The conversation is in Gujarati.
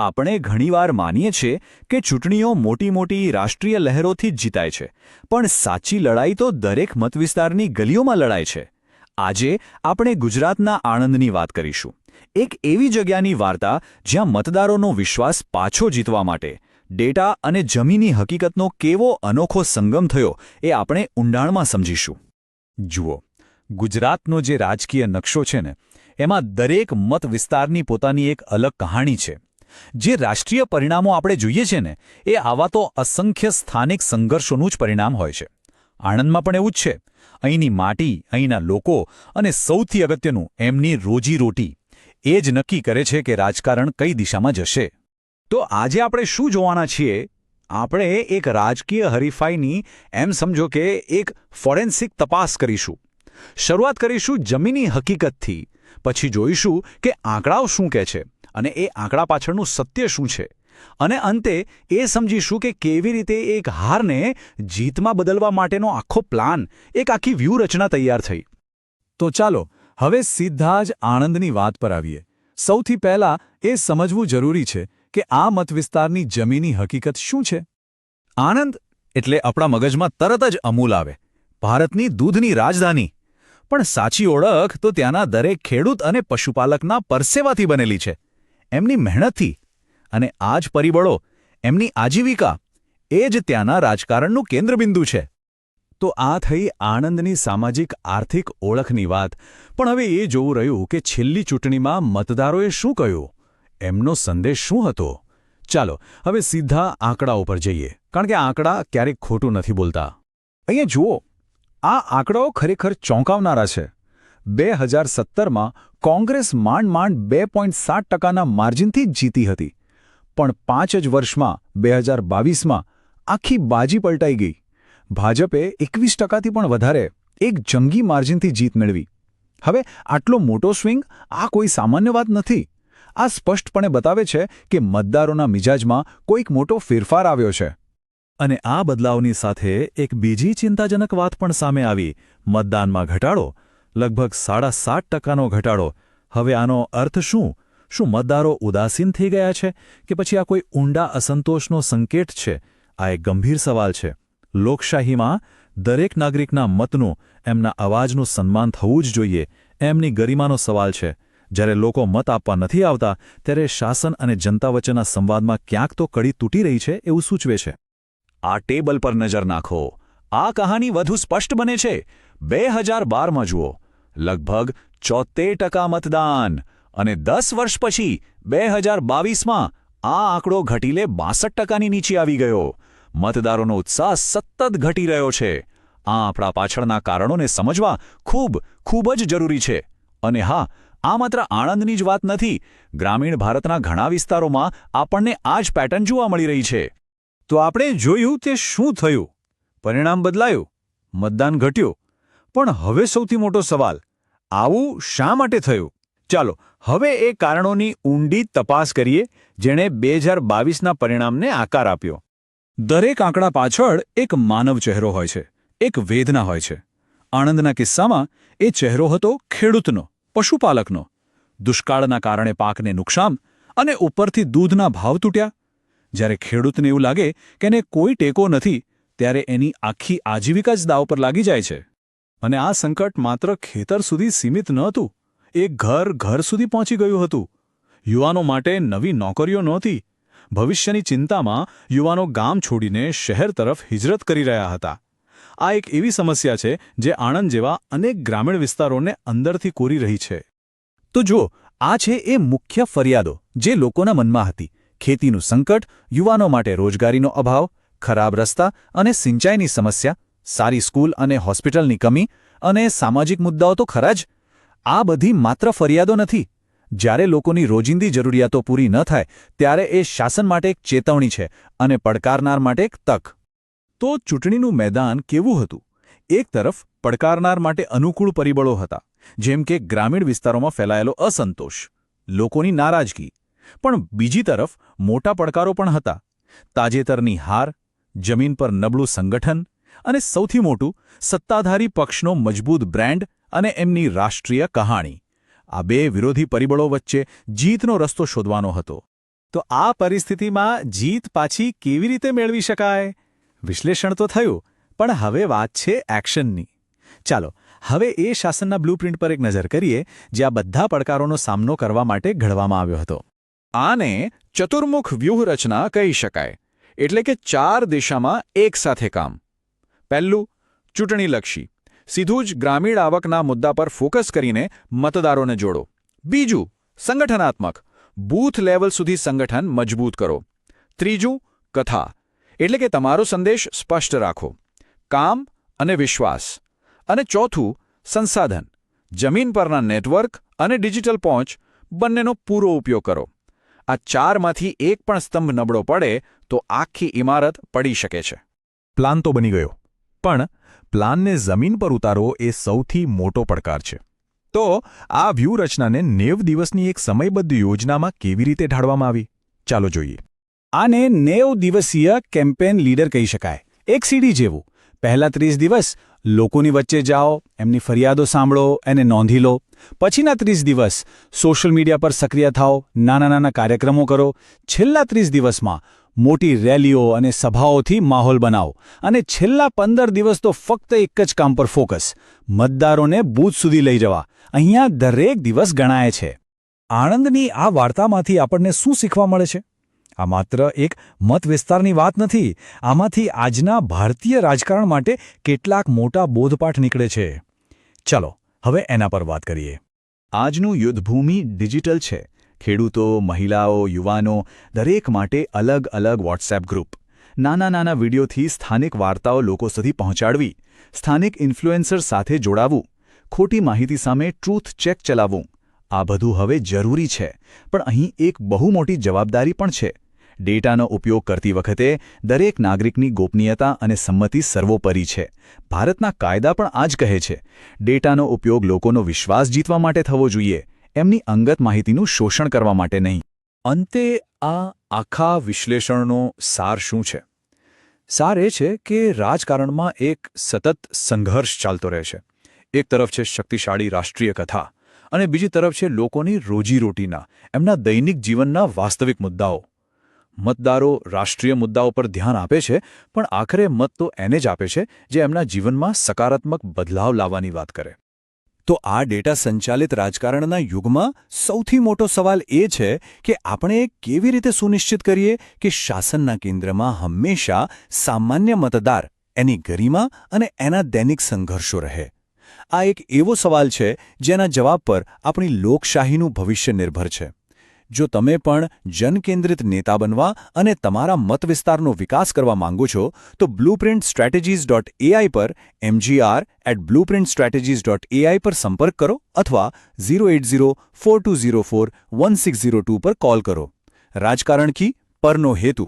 આપણે ઘણીવાર માનીએ છીએ કે ચૂંટણીઓ મોટી રાષ્ટ્રીય લહેરોથી જ જીતાય છે, પણ સાચી લડાઈ તો દરેક મતવિસ્તારની ગલીઓમાં લડાય છે. આજે આપણે ગુજરાતના આણંદની વાત કરીશું. એક એવી જગ્યાની વાર્તા જ્યાં મતદારોનો વિશ્વાસ પાછો જીતવા માટે ડેટા અને જમીની હકીકતનો કેવો અનોખો સંગમ થયો એ આપણે ઊંડાણમાં સમજીશું. જુઓ, ગુજરાતનો જે રાજકીય નકશો છે ને, એમાં દરેક મત વિસ્તારની પોતાની એક અલગ કહાણી છે. જે રાષ્ટ્રીય પરિણામો આપણે જોઈએ છે ને, એ આવા તો અસંખ્ય સ્થાનિક સંઘર્ષોનું જ પરિણામ હોય છે. આણંદમાં પણ એવું જ છે. અહીંની માટી, અહીંના લોકો અને સૌથી અગત્યનું એમની રોજીરોટી એ જ નક્કી કરે છે કે રાજકારણ કઈ દિશામાં જશે. તો આજે આપણે શું જોવાના છીએ? આપણે એક રાજકીય હરીફાઈની, એમ સમજો કે એક ફોરેન્સિક તપાસ કરીશું. શરૂઆત કરીશું જમીની હકીકતથી, પછી જોઈશું કે આંકડાઓ શું કહે છે અને એ આંકડા પાછળનું સત્ય શું છે, અને અંતે એ સમજીશું કે કેવી રીતે એક હારને જીતમાં બદલવા માટેનો આખો પ્લાન, એક આખી વ્યૂહરચના તૈયાર થઈ. તો ચાલો હવે સીધા જ આણંદની વાત પર આવીએ. સૌથી પહેલાં એ સમજવું જરૂરી છે કે આ મતવિસ્તારની જમીની હકીકત શું છે. આણંદ એટલે આપણા મગજમાં તરત જ અમૂલ આવે, ભારતની દૂધની રાજધાની. પણ સાચી ઓળખ તો ત્યાંના દરેક ખેડૂત અને પશુપાલકના પરસેવાથી બનેલી છે, એમની મહેનતથી. અને આ જ પરિબળો, એમની આજીવિકા, એ જ ત્યાંના રાજકારણનું કેન્દ્રબિંદુ છે. તો આ થઈ આણંદની સામાજિક આર્થિક ઓળખની વાત. પણ હવે એ જોવું રહ્યું કે છેલ્લી ચૂંટણીમાં મતદારોએ શું કહ્યું, એમનો સંદેશ શું હતો. ચાલો હવે સીધા આંકડાઓ પર જઈએ, કારણ કે આંકડા ક્યારેક ખોટું નથી બોલતા. અહીંયા જુઓ, આ આંકડાઓ ખરેખર ચોંકાવનારા છે. 2017માં કોંગ્રેસ માંડ 2.7%ના માર્જિનથી જ જીતી હતી. પણ 5 જ વર્ષમાં 2022માં આખી બાજી પલટાઈ ગઈ. ભાજપે 21%થી પણ વધારે, એક જંગી માર્જિનથી જીત મેળવી. હવે આટલો મોટો સ્વિંગ આ કોઈ સામાન્ય વાત નથી. આ સ્પષ્ટપણે બતાવે છે કે મતદારોના મિજાજમાં કોઈક મોટો ફેરફાર આવ્યો છે. અને આ બદલાવની સાથે એક બીજી ચિંતાજનક વાત પણ સામે આવી. મતદાનમાં ઘટાડો, લગભગ 7.5%નો ઘટાડો. હવે આનો અર્થ શું? શું મતદારો ઉદાસીન થઈ ગયા છે કે પછી આ કોઈ ઊંડા અસંતોષનો સંકેત છે? આ એક ગંભીર સવાલ છે. લોકશાહીમાં દરેક નાગરિકના મતનું, એમના અવાજનું સન્માન થવું જ જોઈએ, એમની ગરિમાનો સવાલ છે. જ્યારે લોકો મત આપવા નથી આવતા, ત્યારે શાસન અને જનતા વચ્ચેના સંવાદમાં ક્યાંક તો કડી તૂટી રહી છે એવું સૂચવે છે. આ ટેબલ પર નજર નાખો. આ કહાની વધુ સ્પષ્ટ બને છે. 2012માં જુઓ, લગભગ 74% મતદાન, અને 10 વર્ષ પછી 2022માં આ આંકડો ઘટીને 62%ની નીચે આવી ગયો. મતદારોનો ઉત્સાહ સતત ઘટી રહ્યો છે. આ આપણા પાછળના કારણોને સમજવા ખૂબ જ જરૂરી છે. અને હા, આ માત્ર આણંદની જ વાત નથી. ગ્રામીણ ભારતના ઘણા વિસ્તારોમાં આપણને આ જ પેટર્ન જોવા મળી રહી છે. તો આપણે જોયું તે શું થયું. પરિણામ બદલાયું, મતદાન ઘટ્યું. પણ હવે સૌથી મોટો સવાલ, આવું શા માટે થયું? ચાલો હવે એ કારણોની ઊંડી તપાસ કરીએ જેણે 2022ના પરિણામને આકાર આપ્યો. દરેક આંકડા પાછળ એક માનવ ચહેરો હોય છે, એક વેદના હોય છે. આણંદના કિસ્સામાં એ ચહેરો હતો ખેડૂતનો, પશુપાલકનો. દુષ્કાળના કારણે પાકને નુકસાન, અને ઉપરથી દૂધના ભાવ તૂટ્યા. જ્યારે ખેડૂતને એવું લાગે કે એને કોઈ ટેકો નથી, ત્યારે એની આખી આજીવિકા જ દાવ પર લાગી જાય છે. અને આ સંકટ માત્ર ખેતર સુધી સીમિત ન હતું, એ ઘર સુધી પહોંચી ગયું હતું. યુવાનો માટે નવી નોકરીઓ નહોતી. ભવિષ્યની ચિંતામાં યુવાનો ગામ છોડીને શહેર તરફ હિજરત કરી રહ્યા હતા. આ એક એવી સમસ્યા છે જે આણંદ જેવા અનેક ગ્રામીણ વિસ્તારોને અંદરથી કોરી રહી છે. તો જુઓ, આ છે એ મુખ્ય ફરિયાદો જે લોકોના મનમાં હતી. ખેતીનું સંકટ, યુવાનો માટે રોજગારીનો અભાવ, ખરાબ રસ્તા અને સિંચાઈની સમસ્યા, સારી સ્કૂલ અને હોસ્પિટલની કમી, અને સામાજિક મુદ્દાઓ તો ખરા જ. આ બધી માત્ર ફરિયાદો નથી. જ્યારે લોકોની રોજિંદી જરૂરિયાતો પૂરી ન થાય, ત્યારે એ શાસન માટે એક ચેતવણી છે અને પડકારનાર માટે એક તક. તો ચૂંટણીનું મેદાન કેવું હતું? એક તરફ પડકારનાર માટે અનુકૂળ પરિબળો હતા, જેમ કે ગ્રામીણ વિસ્તારોમાં ફેલાયેલો અસંતોષ, લોકોની નારાજગી. પણ બીજી તરફ મોટા પડકારો પણ હતા. તાજેતરની હાર, જમીન પર નબળું સંગઠન, અને સૌથી મોટું, સત્તાધારી પક્ષનો મજબૂત બ્રેન્ડ અને એમની રાષ્ટ્રીય કહાણી. આ બે વિરોધી પરિબળો વચ્ચે જીતનો રસ્તો શોધવાનો હતો. તો આ પરિસ્થિતિમાં જીત પાછી કેવી રીતે મેળવી શકાય? વિશ્લેષણ તો થયું, પણ હવે વાત છે એક્શનની. ચાલો હવે એ શાસનના બ્લુપ્રિન્ટ પર એક નજર કરીએ જે આ બધા પડકારોનો સામનો કરવા માટે ઘડવામાં આવ્યો હતો. આને ચતુર્મુખ વ્યૂહરચના કહી શકાય, એટલે કે 4 દિશામાં એકસાથે કામ. પહેલું, ચૂંટણીલક્ષી, સીધું જ ગ્રામીણ આવકના મુદ્દા પર ફોકસ કરીને મતદારોને જોડો. બીજું, સંગઠનાત્મક, બૂથ લેવલ સુધી સંગઠન મજબૂત કરો. ત્રીજું, કથા, એટલે કે તમારો સંદેશ સ્પષ્ટ રાખો, કામ અને વિશ્વાસ. અને ચોથું, સંસાધન, જમીન પરના નેટવર્ક અને ડિજિટલ પહોંચ બંનેનો પૂરો ઉપયોગ કરો. આ 4માંથી એક પણ સ્તંભ નબળો પડે તો આખી ઇમારત પડી શકે છે. પ્લાન તો બની ગયો, પણ પ્લાનને જમીન પર ઉતારવો એ સૌથી મોટો પડકાર છે. તો આ વ્યૂહરચનાને 90 દિવસની એક સમયબદ્ધ યોજનામાં કેવી રીતે ઢાળવામાં આવી? ચાલો જોઈએ. આને 90 દિવસીય કેમ્પેન લીડર કહી શકાય. એક સીડી જેવું. પહેલા 30 દિવસ લોકોની વચ્ચે જાઓ, એમની ફરિયાદો સાંભળો, એને નોંધી લો. પછીના 30 દિવસ સોશિયલ મીડિયા પર સક્રિય થાઓ, નાના નાના કાર્યક્રમો કરો. છેલ્લા 30 દિવસમાં મોટી રેલીઓ અને સભાઓથી માહોલ બનાવો. અને છેલ્લા 15 દિવસ તો ફક્ત એક જ કામ પર ફોકસ, મતદારોને બૂથ સુધી લઈ જવા. અહીંયા દરેક દિવસ ગણાય છે. આણંદની આ વાર્તામાંથી આપણને શું શીખવા મળે છે? આ માત્ર એક મત વિસ્તારની વાત નથી. આમાંથી આજના ભારતીય રાજકારણ માટે કેટલાક મોટા બોધપાઠ નીકળે છે. ચલો હવે એના પર વાત કરીએ. આજનું યુદ્ધભૂમિ ડિજિટલ છે. ખેડૂતો, મહિલાઓ, યુવાનો દરેક માટે અલગ અલગ વોટ્સએપ ગ્રુપ. નાના નાના વિડીયોથી સ્થાનિક વાર્તાઓ લોકો સુધી પહોંચાડવી, સ્થાનિક ઇન્ફ્લુએન્સર સાથે જોડાવું, ખોટી માહિતી સામે ટ્રુથ ચેક ચલાવવું. આ બધું હવે જરૂરી છે, પણ અહીં એક બહુ મોટી જવાબદારી પણ છે. ડેટાનો ઉપયોગ કરતી વખતે દરેક નાગરિકની ગોપનીયતા અને સંમતિ સર્વોપરી છે. ભારતના કાયદા પણ આ જ કહે છે. ડેટાનો ઉપયોગ લોકોનો વિશ્વાસ જીતવા માટે થવો જોઈએ, એમની અંગત માહિતીનું શોષણ કરવા માટે નહીં. અંતે આ આખા વિશ્લેષણનો સાર શું છે? સાર એ છે કે રાજકારણમાં એક સતત સંઘર્ષ ચાલતો રહે છે. એક તરફ છે શક્તિશાળી રાષ્ટ્રીય કથા, અને બીજી તરફ છે લોકોની રોજીરોટીના, એમના દૈનિક જીવનના વાસ્તવિક મુદ્દાઓ. મતદારો રાષ્ટ્રીય મુદ્દાઓ પર ધ્યાન આપે છે, પણ આખરે મત તો એને જ આપે છે જે એમના જીવનમાં સકારાત્મક બદલાવ લાવવાની વાત કરે. તો આ ડેટા સંચાલિત રાજકારણના યુગમાં સૌથી મોટો સવાલ એ છે કે આપણે કેવી રીતે સુનિશ્ચિત કરીએ કે શાસનના કેન્દ્રમાં હંમેશા સામાન્ય મતદાર, એની ગરિમા અને એના દૈનિક સંઘર્ષો રહે. આ એક એવો સવાલ છે જેના જવાબ પર આપણી લોકશાહીનું ભવિષ્ય નિર્ભર છે. જો તમે પણ જનકેન્દ્રિત નેતા બનવા અને તમારા મત વિસ્તારનો વિકાસ કરવા માંગો છો, તો blueprintstrategies.ai પર mgr@blueprintstrategies.ai પર સંપર્ક કરો અથવા 08042041602 પર કોલ કરો. રાજકારણ કી પરનો હેતુ.